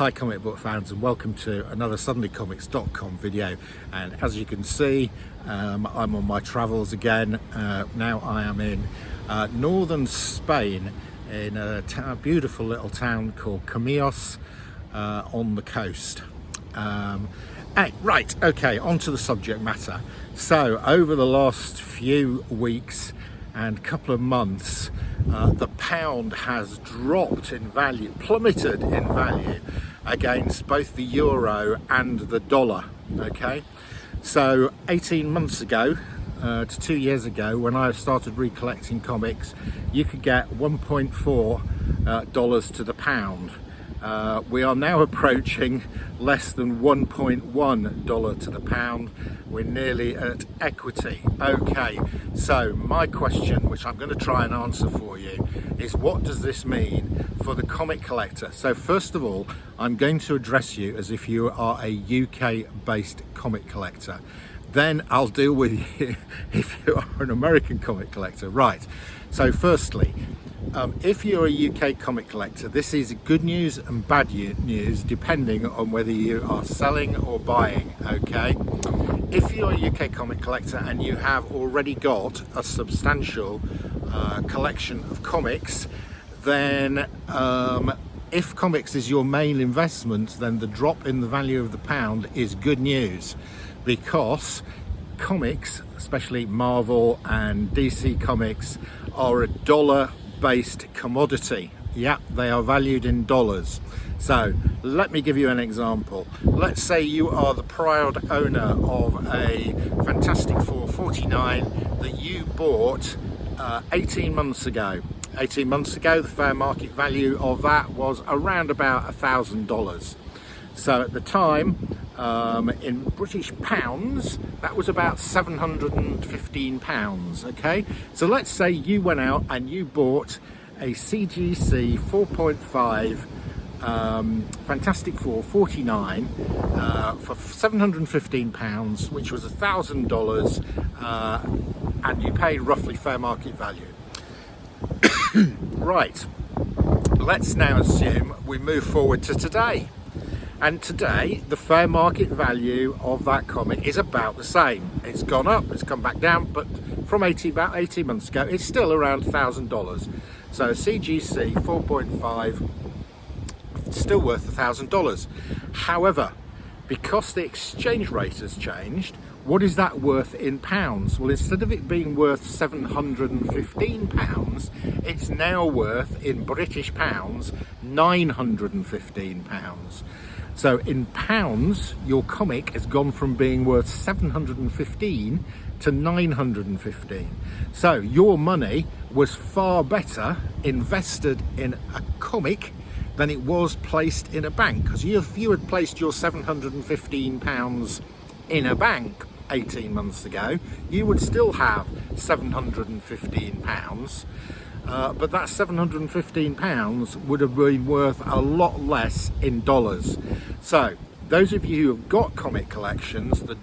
Hi comic book fans, and welcome to another SundayComics.com video. And as you can see, I'm on my travels again. Now I am in northern Spain in a beautiful little town called Comillos on the coast. Right, okay, on to the subject matter. So over the last few weeks and couple of months, the pound has dropped in value, plummeted in value against both the euro and the dollar. Okay, so 18 months ago to 2 years ago, when I started recollecting comics, you could get $1.4 to the pound. We are now approaching less than $1.1 to the pound. We're nearly at equity. Okay, so my question, which I'm going to try and answer for you, is what does this mean for the comic collector? So first of all, I'm going to address you as if you are a UK-based comic collector. Then I'll deal with you if you are an American comic collector. Right, so firstly, if you're a UK comic collector, this is good news and bad news depending on whether you are selling or buying. Okay, if you're a UK comic collector and you have already got a substantial collection of comics, then if comics is your main investment, then the drop in the value of the pound is good news, because comics, especially Marvel and DC comics, are a dollar-based commodity. Yeah, they are valued in dollars. So let me give you an example. Let's say you are the proud owner of a Fantastic Four 49 that you bought 18 months ago. 18 months ago, the fair market value of that was around about $1,000. So at the time, in British pounds, that was about £715. Okay, so let's say you went out and you bought a CGC 4.5 Fantastic Four 49 for £715, which was $1,000, and you paid roughly fair market value. Right, let's now assume we move forward to today. And today, the fair market value of that comic is about the same. It's gone up, it's come back down, but from about 18 months ago, it's still around $1,000. So CGC 4.5, still worth $1,000. However, because the exchange rate has changed, what is that worth in pounds? Well, instead of it being worth £715, it's now worth, in British pounds, £915. So in pounds, your comic has gone from being worth 715 to 915. So your money was far better invested in a comic than it was placed in a bank. Because if you had placed your £715 in a bank 18 months ago, you would still have £715. But that £715 would have been worth a lot less in dollars. So those of you who have got comic collections, the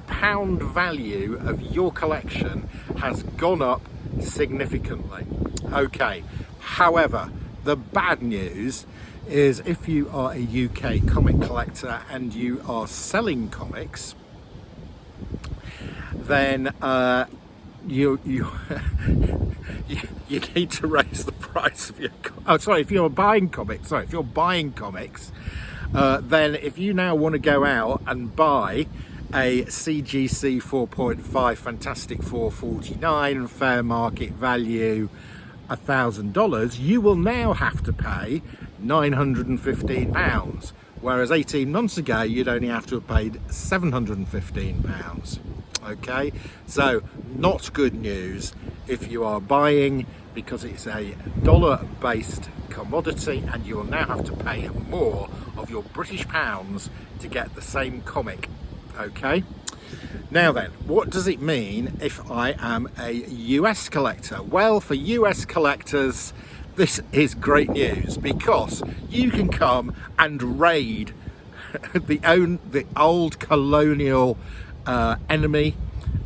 pound value of your collection has gone up significantly. Okay, however, the bad news is if you are a UK comic collector and you are selling comics, then you need to raise the price of your if you're buying comics, then if you now want to go out and buy a CGC 4.5 Fantastic Four 49 fair market value $1,000, you will now have to pay £915, whereas 18 months ago you'd only have to have paid £715. Okay, so not good news if you are buying, because it's a dollar-based commodity and you will now have to pay more of your British pounds to get the same comic. Okay, now then, what does it mean if I am a US collector? Well, for US collectors, this is great news, because you can come and raid the old colonial enemy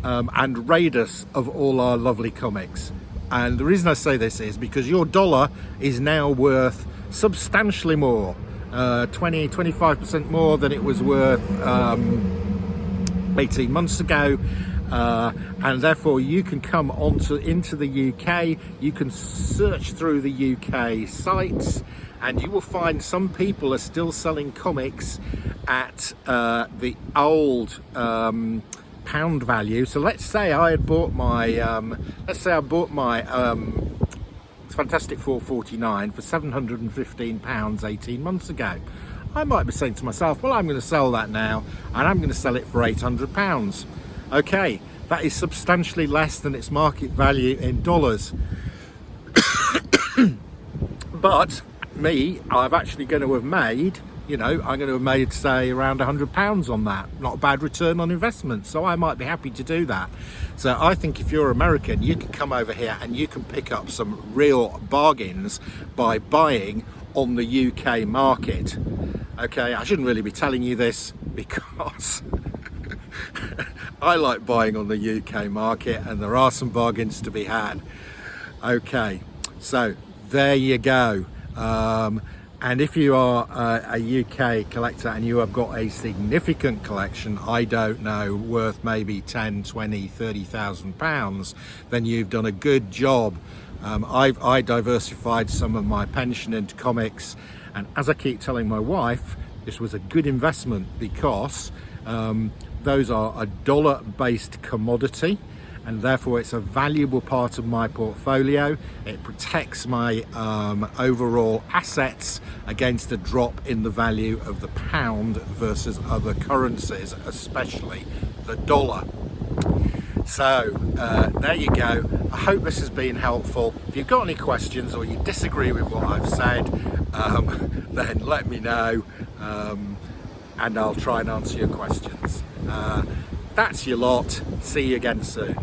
and raid us of all our lovely comics. And the reason I say this is because your dollar is now worth substantially more 20-25% more than it was worth 18 months ago. And therefore you can come into the UK, you can search through the UK sites, and you will find some people are still selling comics at the old pound value. So let's say I had bought my Fantastic 449 for £715 18 months ago. I might be saying to myself, well, I'm going to sell that now and I'm going to sell it for £800. Okay, that is substantially less than its market value in dollars. But me, I'm actually going to have made, I'm going to have made, say, around £100 on that. Not a bad return on investment, so I might be happy to do that. So I think if you're American, you can come over here and you can pick up some real bargains by buying on the UK market. Okay, I shouldn't really be telling you this because I like buying on the UK market and there are some bargains to be had. Okay, so there you go. And if you are a UK collector and you have got a significant collection, I don't know, worth maybe 10, 20, 30,000 pounds, then you've done a good job. I diversified some of my pension into comics, and as I keep telling my wife, this was a good investment because those are a dollar-based commodity, and therefore it's a valuable part of my portfolio. It protects my overall assets against a drop in the value of the pound versus other currencies, especially the dollar. So there you go. I hope this has been helpful. If you've got any questions or you disagree with what I've said, then let me know, and I'll try and answer your questions. That's your lot. See you again soon.